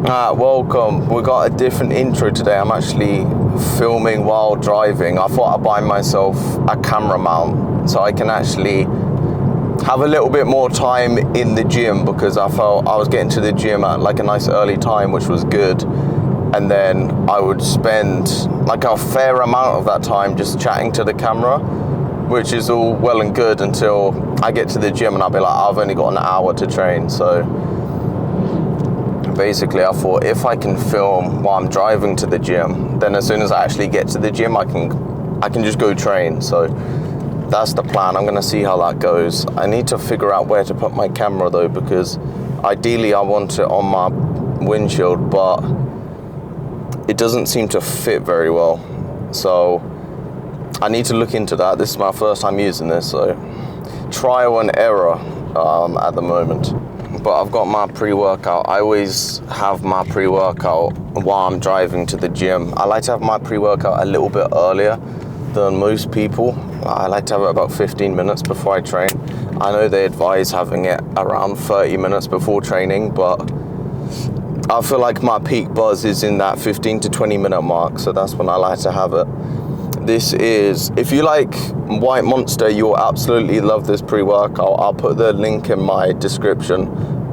Welcome. We got a different intro today. I'm actually filming while driving. I thought I'd buy myself a camera mount so I can actually have a little bit more time in the gym, because I felt I was getting to the gym at like a nice early time, which was good. And then I would spend like a fair amount of that time just chatting to the camera, which is all well and good until I get to the gym and I'll be like, I've only got an hour to train. So basically I thought, if I can film while I'm driving to the gym, then as soon as I actually get to the gym, I can just go train. So that's the plan. I'm gonna see how that goes. I need to figure out where to put my camera though, because ideally I want it on my windshield, but it doesn't seem to fit very well. So I need to look into that. This is my first time using this, so trial and error at the moment. But I've got my pre-workout. I always have my pre-workout while I'm driving to the gym. I like to have my pre-workout a little bit earlier than most people. I like to have it about 15 minutes before I train. I know they advise having it around 30 minutes before training, but I feel like my peak buzz is in that 15 to 20 minute mark, so that's when I like to have it. This is, if you like White Monster, you'll absolutely love this pre-workout. I'll put the link in my description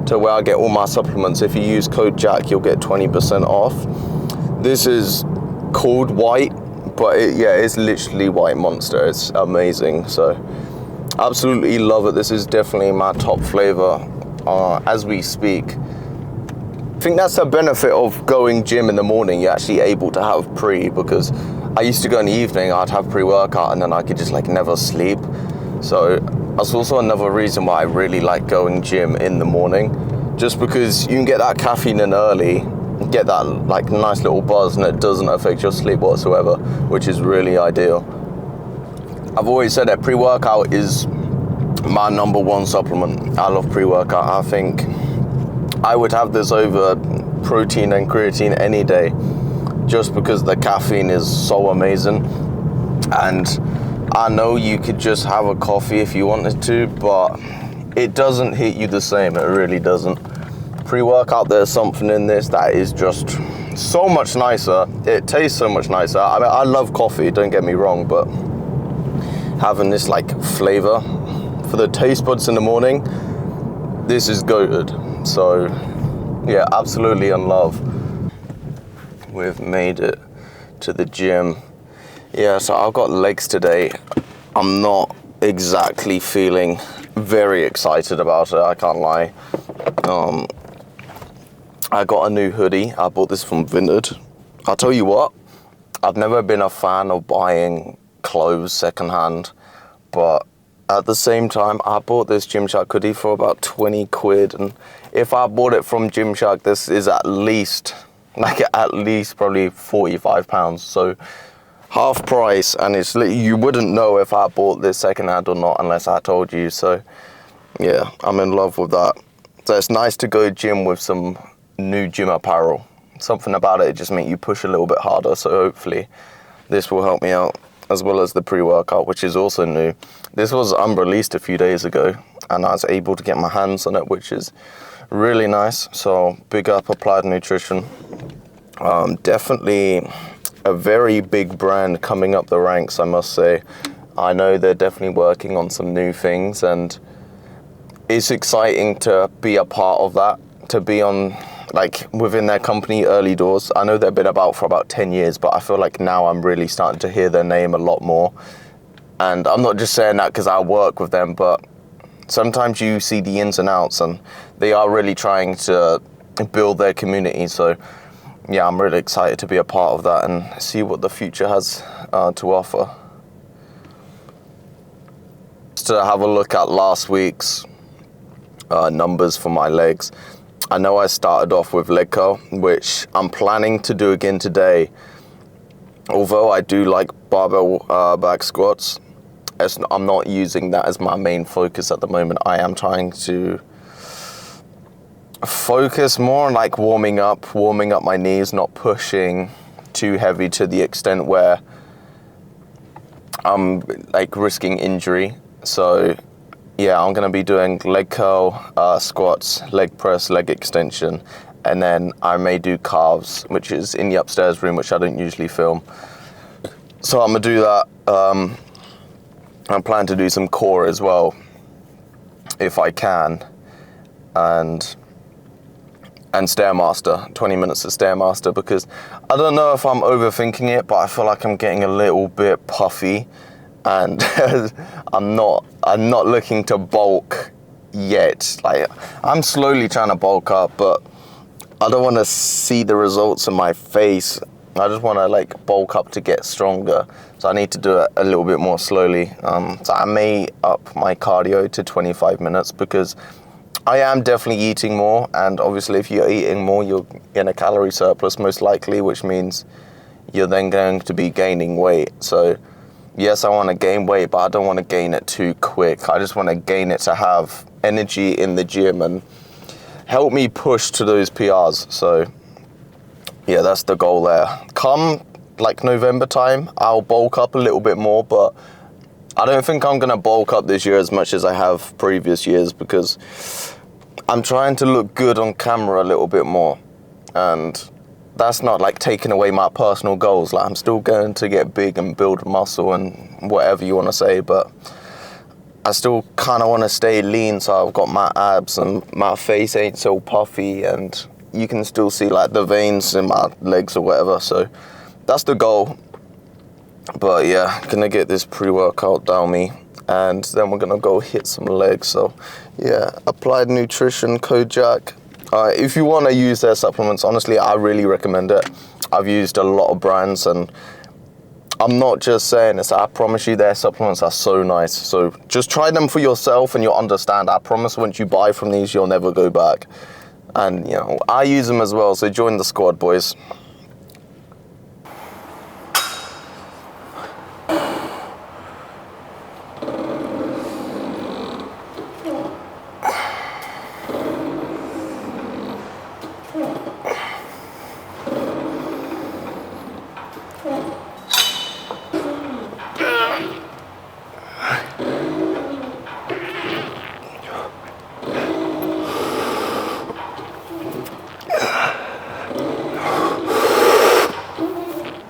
to where I get all my supplements. If you use code Jack, you'll get 20% off. This is called White, but it's literally White Monster. It's amazing. So absolutely love it. This is definitely my top flavor as we speak. I think that's the benefit of going gym in the morning. You're actually able to have pre, because I used to go in the evening, I'd have pre-workout and then I could just like never sleep. So that's also another reason why I really like going gym in the morning, just because you can get that caffeine in early, get that like nice little buzz, and it doesn't affect your sleep whatsoever, which is really ideal. I've always said that pre-workout is my number one supplement. I love pre-workout. I think I would have this over protein and creatine any day, just because the caffeine is so amazing. And I know you could just have a coffee if you wanted to, but it doesn't hit you the same. It really doesn't. Pre-workout, there's something in this that is just so much nicer. It tastes so much nicer. I mean, I love coffee, don't get me wrong, but having this like flavor for the taste buds in the morning, this is good. So yeah, absolutely in love. We've made it to the gym. Yeah, so I've got legs today. I'm not exactly feeling very excited about it, I can't lie. I got a new hoodie. I bought this from Vinted. I'll tell you what, I've never been a fan of buying clothes secondhand, but at the same time, I bought this Gymshark hoodie for about 20 quid. And if I bought it from Gymshark, this is at least probably 45 pounds. So half price, and you wouldn't know if I bought this secondhand or not unless I told you. So yeah, I'm in love with that. So it's nice to go gym with some new gym apparel. Something about it just makes you push a little bit harder. So hopefully this will help me out, as well as the pre-workout, which is also new. This was unreleased a few days ago, and I was able to get my hands on it, which is really nice. So big up Applied Nutrition. Definitely a very big brand coming up the ranks, I must say. I know they're definitely working on some new things, and it's exciting to be a part of that, to be on like within their company early doors. I know they've been about for about 10 years, but I feel like now I'm really starting to hear their name a lot more. And I'm not just saying that because I work with them, but sometimes you see the ins and outs, and they are really trying to build their community. So yeah, I'm really excited to be a part of that and see what the future has to offer. Just to have a look at last week's numbers for my legs. I know I started off with leg curl, which I'm planning to do again today. Although I do like barbell back squats, I'm not using that as my main focus at the moment. I am trying to focus more on like warming up my knees, not pushing too heavy to the extent where I'm like risking injury. So yeah, I'm going to be doing leg curl, squats, leg press, leg extension, and then I may do calves, which is in the upstairs room, which I don't usually film. So I'm gonna do that. I plan to do some core as well, if I can, and Stairmaster, 20 minutes of Stairmaster, because I don't know if I'm overthinking it, but I feel like I'm getting a little bit puffy, and I'm not looking to bulk yet. Like, I'm slowly trying to bulk up, but I don't want to see the results in my face. I just want to like bulk up to get stronger. So I need to do it a little bit more slowly. So I may up my cardio to 25 minutes because I am definitely eating more. And obviously if you're eating more, you're in a calorie surplus most likely, which means you're then going to be gaining weight. So yes, I want to gain weight, but I don't want to gain it too quick. I just want to gain it to have energy in the gym and help me push to those PRs. So yeah, that's the goal there. Come like November time, I'll bulk up a little bit more, but I don't think I'm gonna bulk up this year as much as I have previous years because I'm trying to look good on camera a little bit more. And that's not like taking away my personal goals. Like, I'm still going to get big and build muscle and whatever you want to say, but I still kind of want to stay lean, so I've got my abs and my face ain't so puffy, and you can still see like the veins in my legs or whatever. So that's the goal. But yeah, gonna get this pre-workout down me, and then we're gonna go hit some legs. So yeah, Applied Nutrition, Kojak. If you want to use their supplements, honestly, I really recommend it. I've used a lot of brands, and I'm not just saying this. I promise you their supplements are so nice. So just try them for yourself and you'll understand. I promise once you buy from these, you'll never go back. And, you know, I use them as well, so join the squad, boys.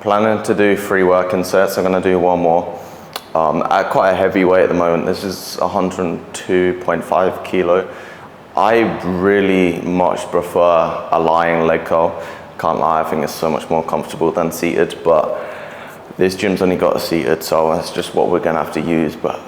Planning to do 3 working sets. I'm going to do 1 more. At quite a heavy weight at the moment. This is 102.5 kilo. I really much prefer a lying leg curl. Can't lie, I think it's so much more comfortable than seated, but this gym's only got a seated, so that's just what we're going to have to use, but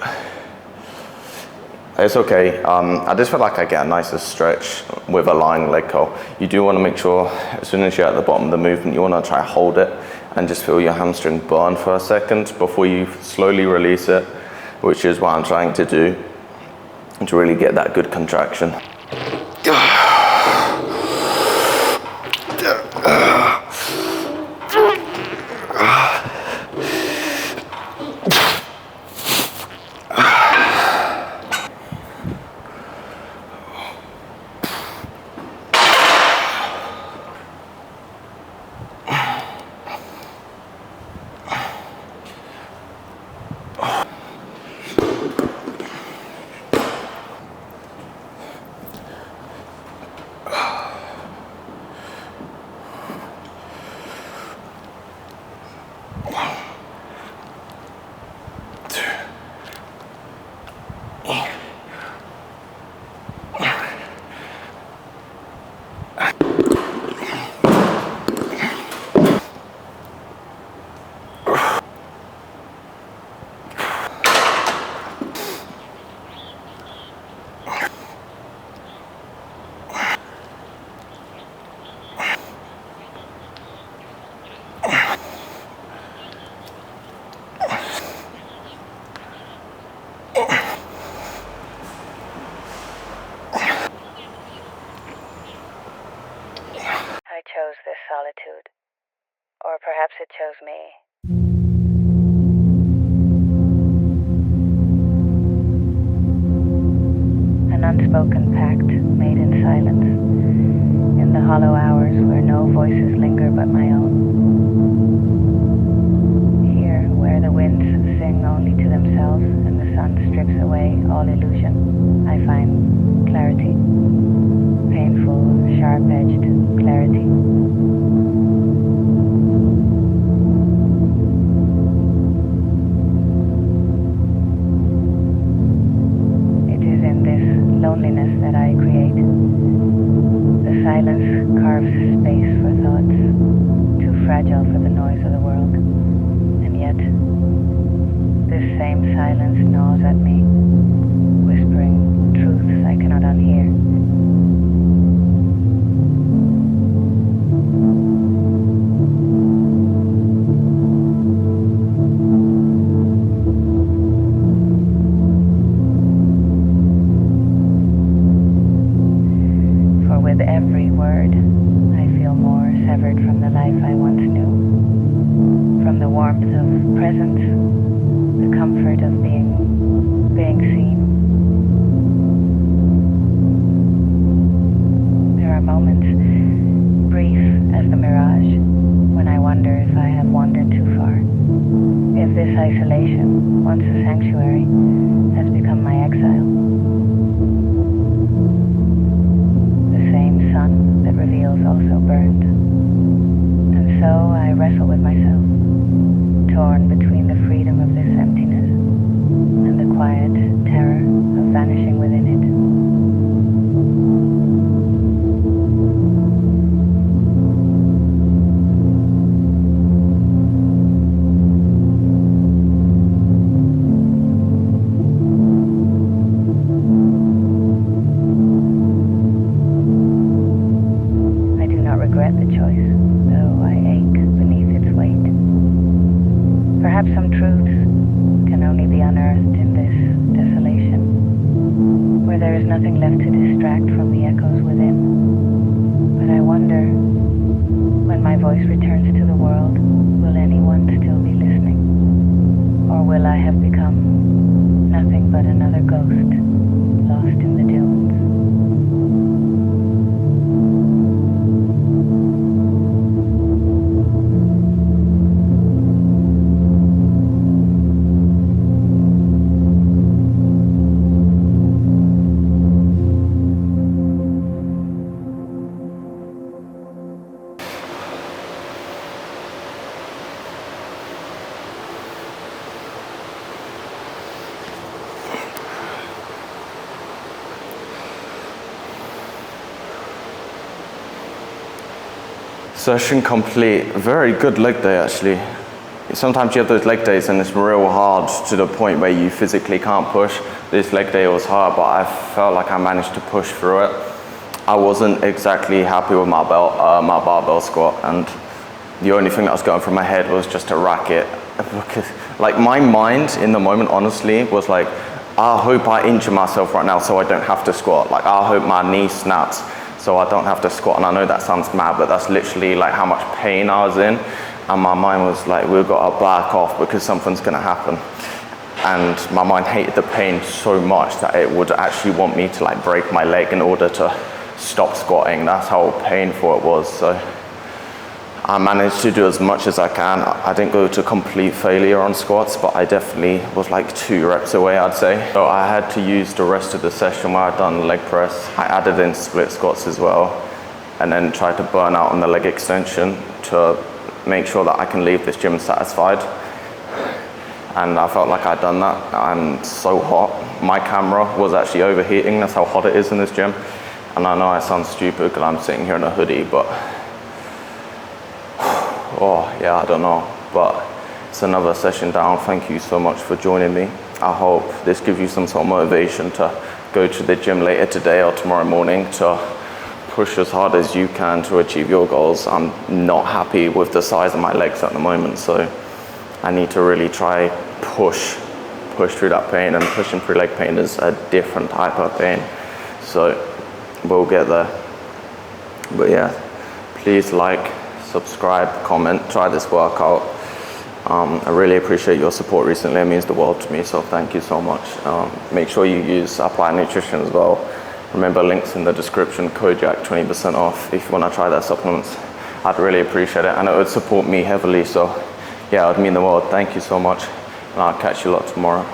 it's okay. I just feel like I get a nicer stretch with a lying leg curl. You do want to make sure, as soon as you're at the bottom of the movement, you want to try hold it and just feel your hamstring burn for a second before you slowly release it, which is what I'm trying to do, to really get that good contraction. I chose this solitude, or perhaps it chose me. An unspoken pact made in silence, in the hollow hours where no voices linger but my own. Here, where the winds sing only to themselves and the sun strips away all illusion, I find clarity. I painful, sharp-edged clarity. It is in this loneliness that I create. The silence carves space for thoughts, too fragile for the noise of the world. And yet, this same silence gnaws at me, whispering truths I cannot unhear. For with every word, I feel more severed from the life I once knew, from the warmth of presence, the comfort of being seen. There are moments, brief as the mirage, when I wonder if I have wandered too far. If this isolation, once a sanctuary, has become my exile. The same sun that reveals also burned. And so I wrestle with myself, torn between the freedom of this emptiness and the quiet terror of vanishing within it. I do not regret the choice, though I ache beneath its weight. Perhaps some truths can only be unearthed in this desolation, where there is nothing left to distract from the echoes within. But I wonder, when my voice returns to the world, will anyone still be listening? Or will I have become nothing but another ghost, lost in the dunes? Session complete. Very good leg day, actually. Sometimes you have those leg days and it's real hard to the point where you physically can't push. This leg day was hard, but I felt like I managed to push through it. I wasn't exactly happy with my barbell squat, and the only thing that was going through my head was just to rack it. Like, my mind in the moment, honestly, was like, I hope I injure myself right now so I don't have to squat. Like, I hope my knee snaps so I don't have to squat. And I know that sounds mad, but that's literally like how much pain I was in. And my mind was like, we've got to back off because something's gonna happen. And my mind hated the pain so much that it would actually want me to like break my leg in order to stop squatting. That's how painful it was. So I managed to do as much as I can. I didn't go to complete failure on squats, but I definitely was like 2 reps away, I'd say. So I had to use the rest of the session where I'd done leg press. I added in split squats as well, and then tried to burn out on the leg extension to make sure that I can leave this gym satisfied. And I felt like I'd done that. I'm so hot. My camera was actually overheating. That's how hot it is in this gym. And I know I sound stupid because I'm sitting here in a hoodie, but oh yeah, I don't know, but it's another session down. Thank you so much for joining me. I hope this gives you some sort of motivation to go to the gym later today or tomorrow morning to push as hard as you can to achieve your goals. I'm not happy with the size of my legs at the moment, so I need to really try push through that pain, and pushing through leg pain is a different type of pain. So we'll get there. But yeah, please like, subscribe, comment, try this workout. I really appreciate your support recently. It means the world to me, so thank you so much. Make sure you use Apply Nutrition as well. Remember, links in the description, Kojak, 20% off if you want to try their supplements. I'd really appreciate it, and it would support me heavily, so yeah, it would mean the world. Thank you so much, and I'll catch you a lot tomorrow.